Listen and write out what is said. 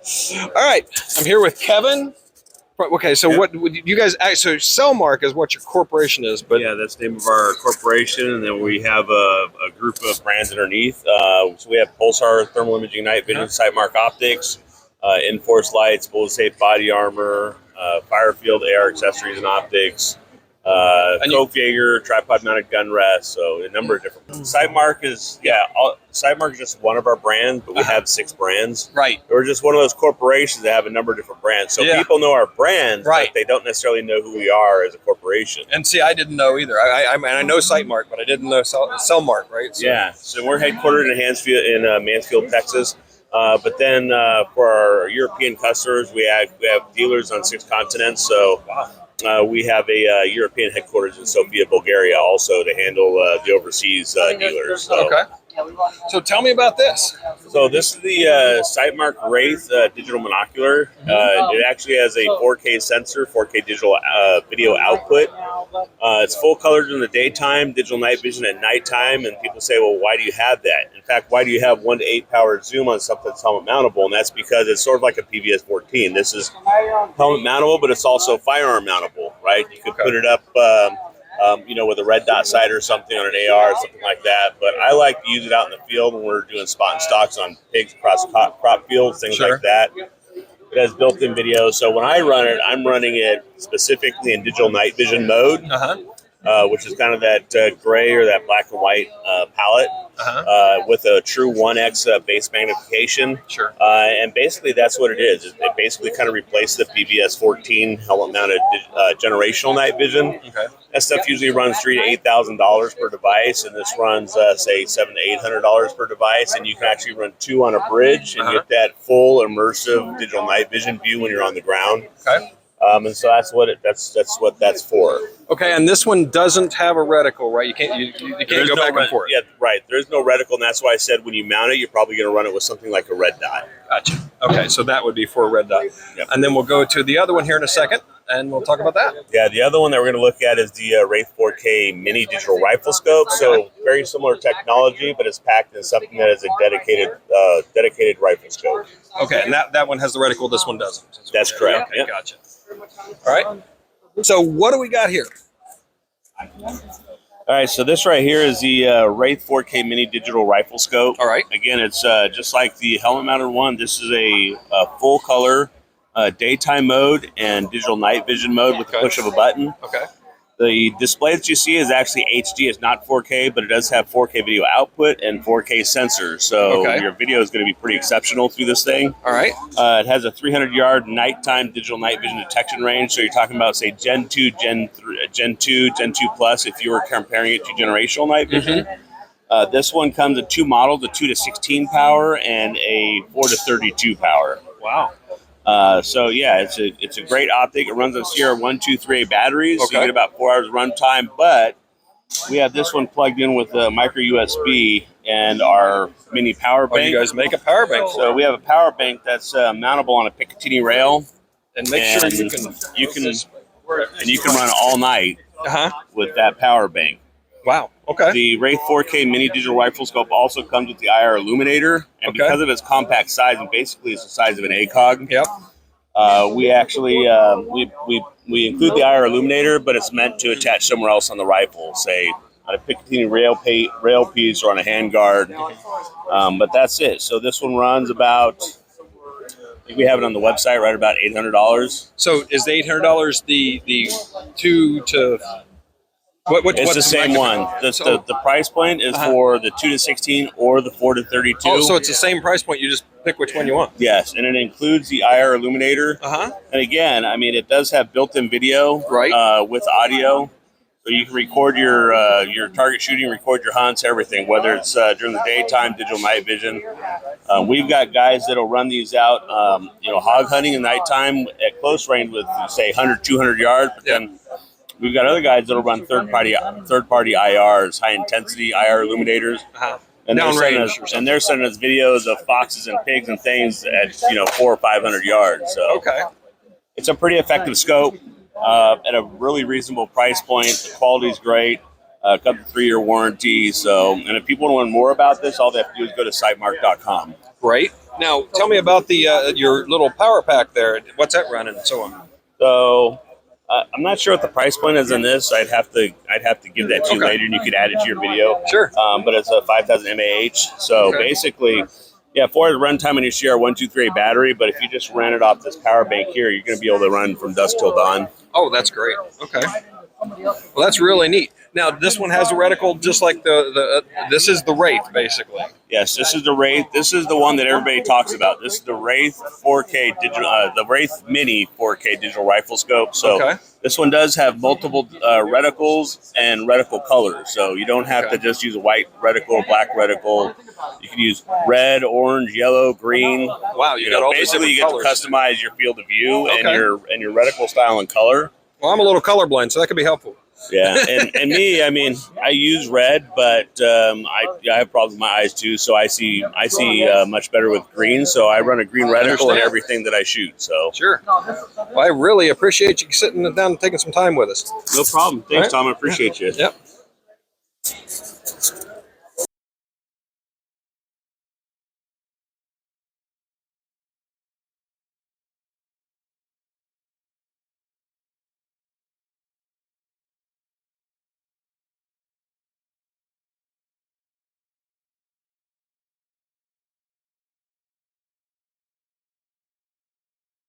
All right, I'm here with Kevin. Okay, so what would you guys? So Sightmarks is what your corporation is, but yeah, that's the name of our corporation, and then we have a group of brands underneath. So we have Pulsar Thermal Imaging Night Vision, Sightmark Optics, Enforce Lights, Bullet Safe Body Armor, Firefield AR Accessories and Optics, Coke Jaeger, Tripod Mounted Gun Rest. So a number of different. Sightmark is Sightmark is just one of our brands, but we have 6 brands. Right. We're just one of those corporations that have a number of different brands. So people know our brands, but they don't necessarily know who we are as a corporation. And see, I didn't know either. I mean, I know Sightmark, but I didn't know Sightmark, right? So. Yeah. So we're headquartered in Mansfield, Texas. But then for our European customers, we have dealers on 6 continents. So we have a European headquarters in Sofia, Bulgaria, also to handle the overseas dealers. So. Okay. So tell me about this. So this is the Sightmarks Wraith digital monocular. It actually has a 4K sensor, 4K digital video output. It's full color during the daytime, digital night vision at nighttime. And people say, well, why do you have that? In fact, why do you have 1:8 powered zoom on something that's helmet mountable? And that's because it's sort of like a PVS 14. This is helmet mountable, but it's also firearm mountable, right? You could put it up with a red dot sight or something on an AR or something like that. But I like to use it out in the field when we're doing spot and stocks on pigs across crop fields, things like that. It has built-in video. So when I run it, I'm running it specifically in digital night vision mode, which is kind of that gray or that black and white palette with a true 1x base magnification. And basically that's what it is. It basically kind of replaced the PVS 14 helmet-mounted generational night vision. That stuff usually runs $3,000 to $8,000 per device, and this runs, say, $700 to $800 per device. And you can actually run 2 on a bridge and get that full immersive digital night vision view when you're on the ground. And so that's what that's for. Okay, and this one doesn't have a reticle, right? You can't go back and forth. Yeah, right. There's no reticle, and that's why I said when you mount it, you're probably going to run it with something like a red dot. Gotcha. Okay, so that would be for a red dot. And then we'll go to the other one here in a second, and we'll talk about that. Yeah, the other one that we're going to look at is the Wraith 4K mini digital rifle scope. So very similar technology, but it's packed in something that is a dedicated rifle scope. Okay, and that one has the reticle. This one doesn't. That's correct. Okay, gotcha. All right. So what do we got here? All right, so this right here is the Wraith 4K mini digital rifle scope. All right. Again, it's just like the helmet-mounted one. This is a full color daytime mode and digital night vision mode with the push of a button. Okay. The display that you see is actually HD. It's not 4K, but it does have 4K video output and 4K sensors. So your video is going to be pretty exceptional through this thing. All right. It has a 300-yard nighttime digital night vision detection range. So you're talking about, say, Gen 2, Gen 2 Plus, if you were comparing it to generational night vision. This one comes in 2 models, a 2 to 16 power and a 4 to 32 power. Wow. So yeah, it's a great optic. It runs on Sierra 123A batteries, so you get about 4 hours run time. But we have this one plugged in with a micro USB and our mini power bank. You guys make a power bank. So we have a power bank that's mountable on a Picatinny rail, and make sure you can run all night with that power bank. Wow. Okay. The Wraith 4K mini digital rifle scope also comes with the IR illuminator, and because of its compact size, and basically it's the size of an ACOG. We actually we include the IR illuminator, but it's meant to attach somewhere else on the rifle, say on a Picatinny rail piece or on a handguard. But that's it. So this one runs about. I think we have it on the website right about $800. So is the $800 the 2 to it's the same one. The price point is for the 2 to 16 or the 4 to 32. Oh, so it's the same price point. You just pick which one you want. Yes, and it includes the IR illuminator. And again, I mean, it does have built-in video with audio. So you can record your target shooting, record your hunts, everything, whether it's during the daytime, digital night vision. We've got guys that'll run these out, hog hunting at nighttime at close range with, say, 100, 200 yards. But then we've got other guys that'll run third-party IRs, high-intensity IR illuminators. And they're sending us videos of foxes and pigs and things at 400 or 500 yards. So it's a pretty effective scope at a really reasonable price point. The quality's great. Comes with a 3-year warranty. So, and if people want to learn more about this, all they have to do is go to sightmark.com. Great. Now, tell me about the your little power pack there. What's that running and so on? So I'm not sure what the price point is in this. I'd have to give that to you later, and you could add it to your video. Sure. But it's a 5,000 mAh. So basically, yeah, for the runtime on your CR123 battery. But if you just ran it off this power bank here, you're going to be able to run from dusk till dawn. Oh, that's great. Okay. Well, that's really neat. Now, this one has a reticle just like this is the Wraith, basically. Yes, this is the Wraith. This is the one that everybody talks about. This is the Wraith 4K digital, the Wraith Mini 4K digital rifle scope. So this one does have multiple reticles and reticle colors. So you don't have to just use a white reticle, black reticle. You can use red, orange, yellow, green. Wow, you got all basically you get to customize your field of view and your reticle style and color. Well, I'm a little colorblind, so that could be helpful. Yeah, and me, I mean, I use red, but I have problems with my eyes too. So I see much better with green. So I run a green reticle in everything that I shoot. So sure. Well, I really appreciate you sitting down and taking some time with us. No problem. Thanks, Tom. I appreciate you. Yep.